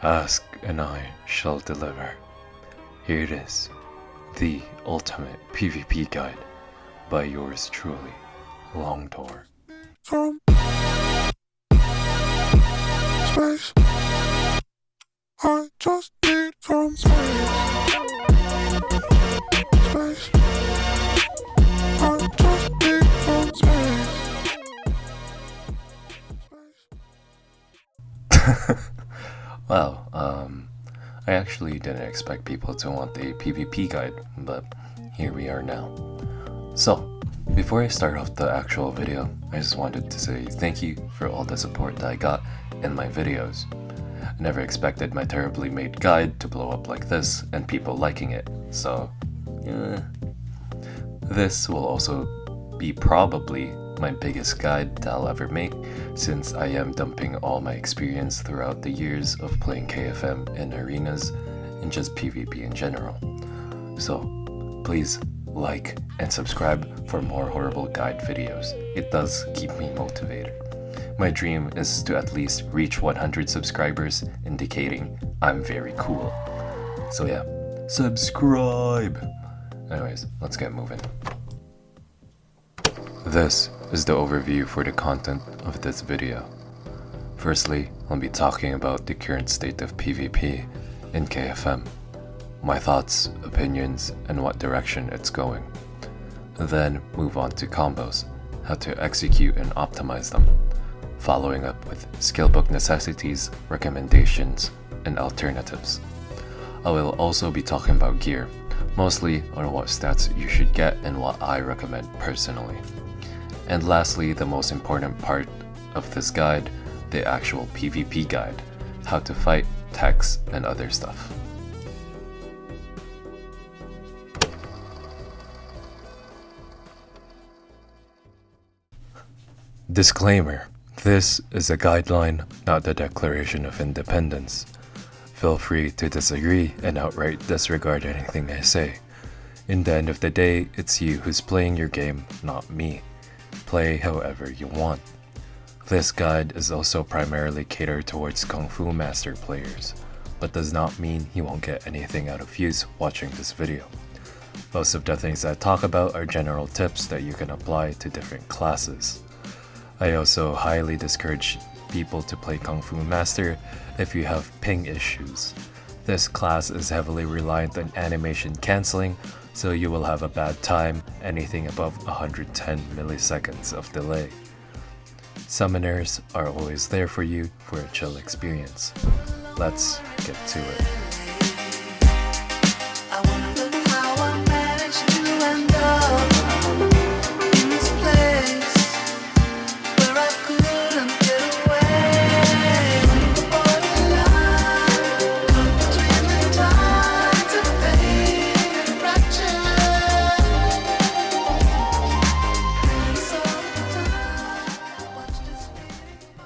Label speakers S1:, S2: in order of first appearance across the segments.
S1: Ask and I shall deliver. Here it is, the ultimate PvP guide by yours truly, Long Tour.
S2: From space, I just need from space. Space, I just need from space.
S1: Well, I actually didn't expect people to want a PvP guide, but here we are now. So, before I start off the actual video, I just wanted to say thank you for all the support that I got in my videos. I never expected my terribly made guide to blow up like this and people liking it, so yeah. This will also be probably my biggest guide that I'll ever make, since I am dumping all my experience throughout the years of playing KFM in arenas and just PvP in general. So please like and subscribe for more horrible guide videos. It does keep me motivated. My dream is to at least reach 100 subscribers, indicating I'm very cool. So yeah, subscribe! Anyways, let's get moving. This is the overview for the content of this video. Firstly, I'll be talking about the current state of PvP in KFM, my thoughts, opinions, and what direction it's going. Then move on to combos, how to execute and optimize them, following up with skillbook necessities, recommendations, and alternatives. I will also be talking about gear, mostly on what stats you should get and what I recommend personally. And lastly, the most important part of this guide, the actual PvP guide, how to fight, techs, and other stuff. Disclaimer: this is a guideline, not the Declaration of Independence. Feel free to disagree and outright disregard anything I say. In the end of the day, it's you who's playing your game, not me. Play however you want. This guide is also primarily catered towards Kung Fu Master players, but does not mean you won't get anything out of use watching this video. Most of the things I talk about are general tips that you can apply to different classes. I also highly discourage people to play Kung Fu Master if you have ping issues. This class is heavily reliant on animation cancelling, so you will have a bad time anything above 110 milliseconds of delay. Summoners are always there for you for a chill experience. Let's get to it.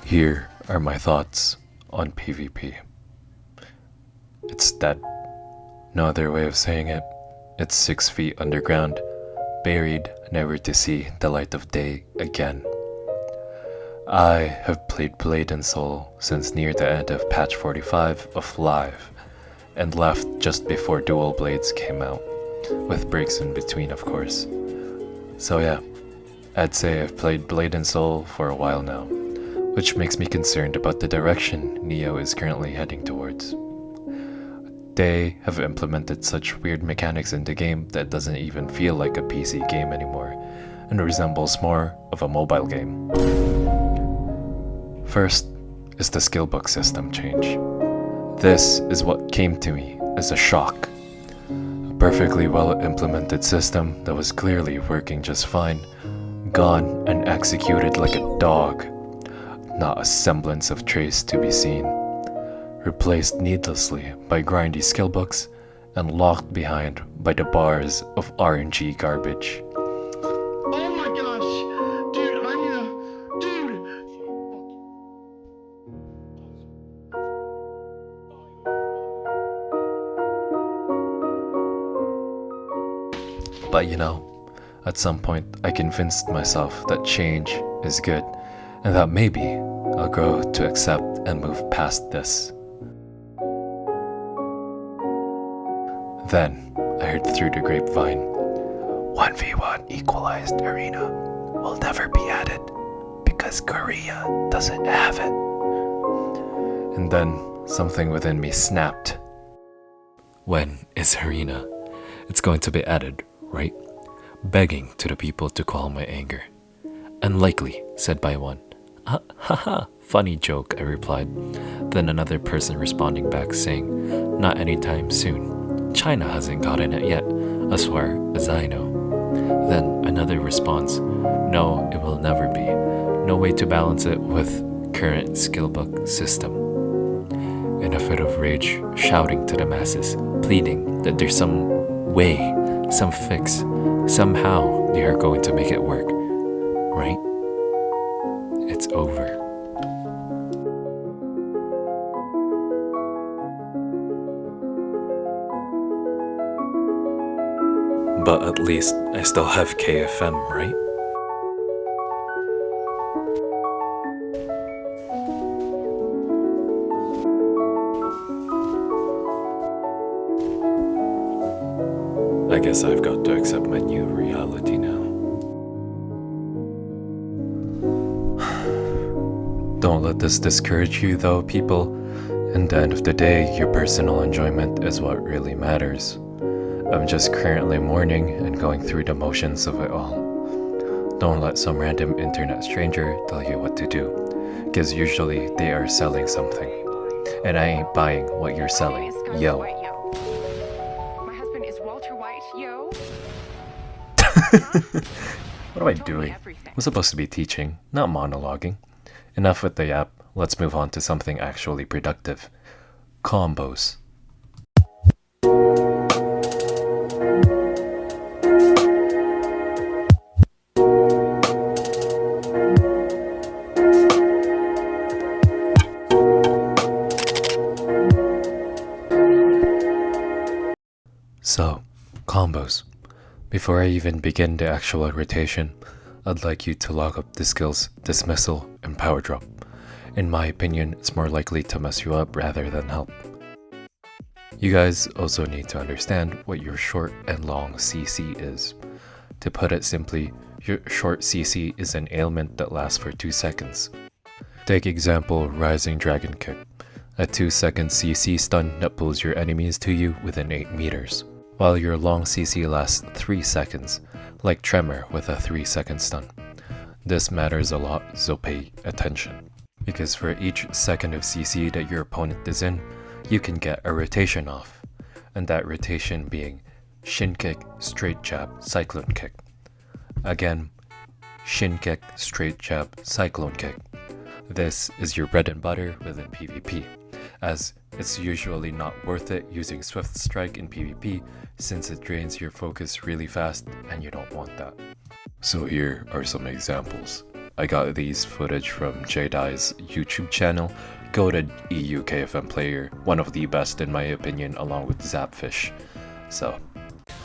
S1: Here are my thoughts on PvP. It's dead. No other way of saying it. It's 6 feet underground, buried, never to see the light of day again. I have played Blade and Soul since near the end of patch 45 of Live, and left just before Dual Blades came out, with breaks in between of course. So yeah, I'd say I've played Blade and Soul for a while now, which makes me concerned about the direction Neo is currently heading towards. They have implemented such weird mechanics in the game that doesn't even feel like a PC game anymore, and resembles more of a mobile game. First is the skillbook system change. This is what came to me as a shock. A perfectly well implemented system that was clearly working just fine, gone and executed like a dog. Not a semblance of trace to be seen, replaced needlessly by grindy skillbooks and locked behind by the bars of RNG garbage.
S2: Oh my gosh! Dude, I need a... Dude!
S1: But you know, at some point I convinced myself that change is good, and that maybe I'll grow to accept and move past this. Then I heard through the grapevine, 1v1 equalized arena will never be added because Korea doesn't have it. And then something within me snapped. When is arena? It's going to be added, right? Begging to the people to calm my anger. Unlikely, said by one. Ha ha ha, funny joke, I replied. Then another person responding back saying, not anytime soon. China hasn't gotten it yet, as far as I know. Then another response, no, it will never be. No way to balance it with current skillbook system. In a fit of rage, shouting to the masses, pleading that there's some way, some fix, somehow they are going to make it work. Right? It's over. But at least I still have KFM, right? I guess I've got to accept my new reality now. Don't let this discourage you though, people. In the end of the day, your personal enjoyment is what really matters. I'm just currently mourning and going through the motions of it all. Don't let some random internet stranger tell you what to do, because usually they are selling something. And I ain't buying what you're selling, yo.
S3: My husband is Walter White, yo.
S1: What am I doing? I'm supposed to be teaching, not monologuing. Enough with the yap, let's move on to something actually productive. Combos. So, combos. Before I even begin the actual rotation, I'd like you to log up the skills Dismissal and Power Drop. In my opinion, it's more likely to mess you up rather than help. You guys also need to understand what your short and long CC is. To put it simply, your short CC is an ailment that lasts for 2 seconds. Take example Rising Dragon Kick, a 2-second CC stun that pulls your enemies to you within 8 meters, while your long CC lasts 3 seconds, like Tremor with a 3-second stun. This matters a lot, so pay attention. Because for each second of CC that your opponent is in, you can get a rotation off, and that rotation being Shin Kick, Straight Jab, Cyclone Kick. Again, Shin Kick, Straight Jab, Cyclone Kick. This is your bread and butter within PvP, as it's usually not worth it using Swift Strike in PvP since it drains your focus really fast and you don't want that. So here are some examples. I got these footage from Jedi's YouTube channel. Go to EU KFM Player, one of the best in my opinion, along with Zapfish. So,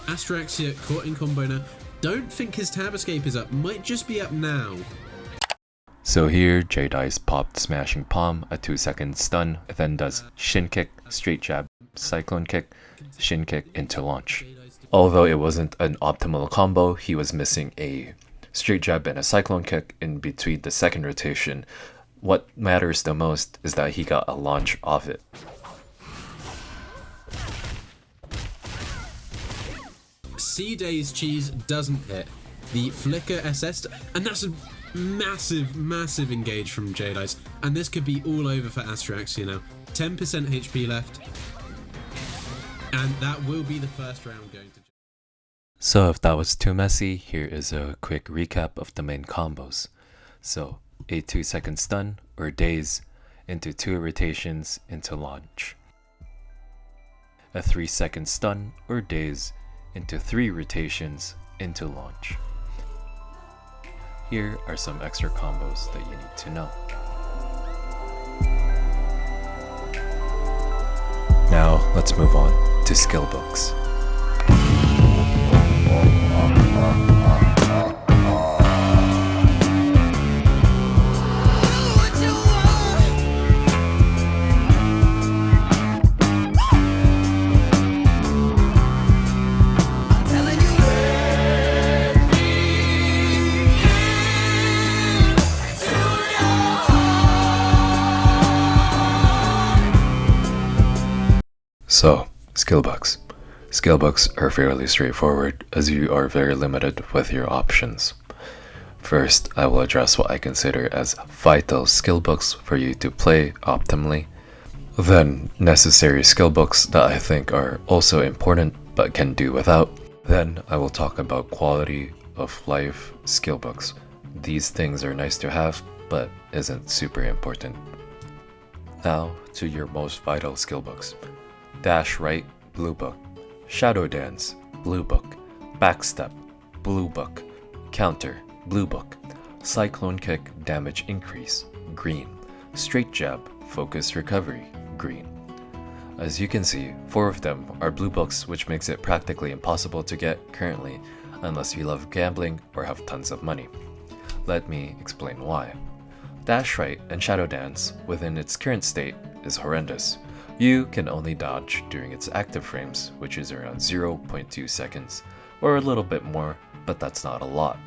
S4: Astraxia caught in combo now. Don't think his tab escape is up, might just be up now.
S1: So here, Jedi's popped Smashing Palm, a 2-second stun, then does Shin Kick, Straight Jab, Cyclone Kick, Shin Kick into launch. Although it wasn't an optimal combo, he was missing a Straight Jab and a Cyclone Kick in between the second rotation. What matters the most is that he got a launch off it.
S4: C-Day's cheese doesn't hit. The Flicker SS, and that's a massive engage from Jedi's, and this could be all over for Astraxia now. 10% HP left, and that will be the first round going to.
S1: So if that was too messy, here is a quick recap of the main combos. So a 2-second stun or daze into 2 rotations into launch. A 3-second stun or daze into 3 rotations into launch. Here are some extra combos that you need to know. Now let's move on to skill books. So, skill books. Skill books are fairly straightforward as you are very limited with your options. First, I will address what I consider as vital skill books for you to play optimally. Then, necessary skill books that I think are also important but can do without. Then, I will talk about quality of life skill books. These things are nice to have, but isn't super important. Now, to your most vital skill books. Dash Right, Blue Book. Shadow Dance, Blue Book. Backstep, Blue Book. Counter, Blue Book. Cyclone Kick, Damage Increase, Green. Straight Jab, Focus Recovery, Green. As you can see, 4 of them are blue books, which makes it practically impossible to get currently unless you love gambling or have tons of money. Let me explain why. Dash Right and Shadow Dance within its current state is horrendous. You can only dodge during its active frames, which is around 0.2 seconds, or a little bit more, but that's not a lot.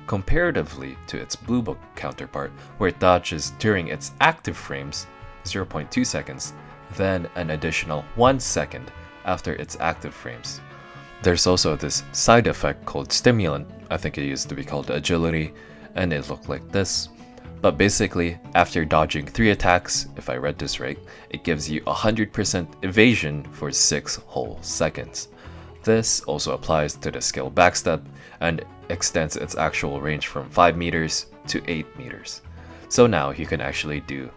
S1: Comparatively to its blue book counterpart, where it dodges during its active frames, 0.2 seconds, then an additional 1 second after its active frames. There's also this side effect called stimulant, I think it used to be called agility, and it looked like this. But basically, after dodging 3 attacks, if I read this right, it gives you 100% evasion for 6 whole seconds. This also applies to the skill Backstep and extends its actual range from 5 meters to 8 meters. So now you can actually do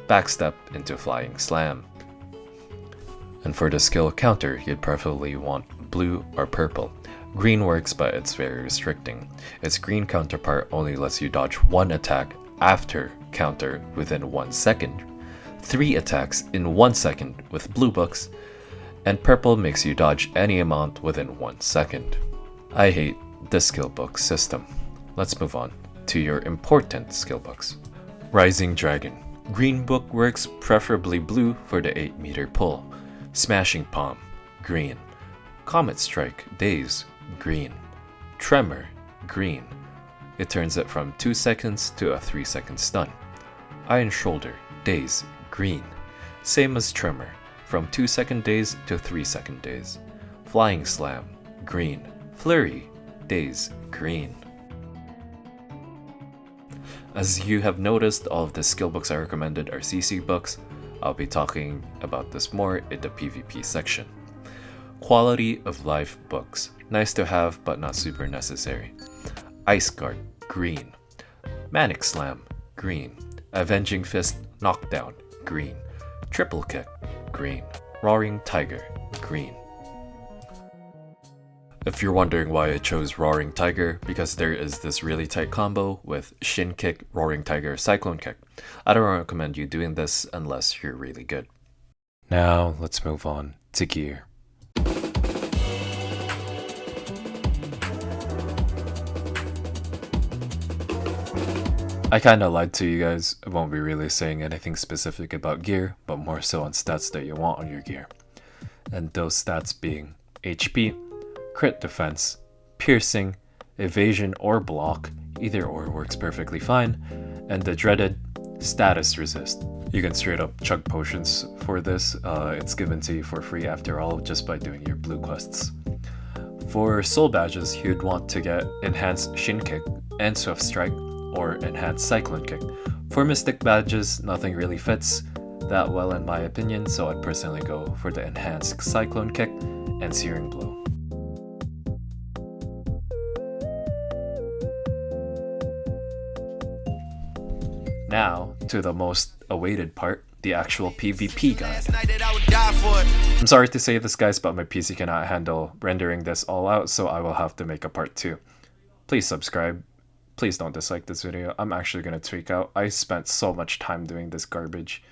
S1: Backstep into Flying Slam. And for the skill Counter, you'd preferably want blue or purple. Green works, but it's very restricting. Its green counterpart only lets you dodge 1 attack after counter within 1 second, 3 attacks in 1 second with blue books, and purple makes you dodge any amount within 1 second. I hate this skill book system. Let's move on to your important skill books. Rising Dragon. Green book works, preferably blue for the 8 meter pull. Smashing Palm, green. Comet Strike, Daze, green. Tremor, green. It turns it from 2 seconds to a 3-second stun. Iron Shoulder, Daze, green. Same as Tremor, from 2-second daze to 3-second daze. Flying Slam, green. Flurry, Daze, green. As you have noticed, all of the skill books I recommended are CC books. I'll be talking about this more in the PvP section. Quality of life books. Nice to have, but not super necessary. Ice Guard, green. Manic Slam, green. Avenging Fist, Knockdown, green. Triple Kick, green. Roaring Tiger, green. If you're wondering why I chose Roaring Tiger, because there is this really tight combo with Shin Kick, Roaring Tiger, Cyclone Kick. I don't recommend you doing this unless you're really good. Now let's move on to gear. I kinda lied to you guys. I won't be really saying anything specific about gear, but more so on stats that you want on your gear. And those stats being HP, crit defense, piercing, evasion or block, either or works perfectly fine, and the dreaded status resist. You can straight up chug potions for this. It's given to you for free after all, just by doing your blue quests. For soul badges, you'd want to get enhanced Shin Kick and Swift Strike, or enhanced Cyclone Kick. For Mystic badges, nothing really fits that well in my opinion, so I'd personally go for the enhanced Cyclone Kick and Searing Blow. Now, to the most awaited part, the actual PvP guide. I'm sorry to say this guys, but my PC cannot handle rendering this all out, so I will have to make a part 2. Please subscribe. Please don't dislike this video. I'm actually gonna tweak out. I spent so much time doing this garbage.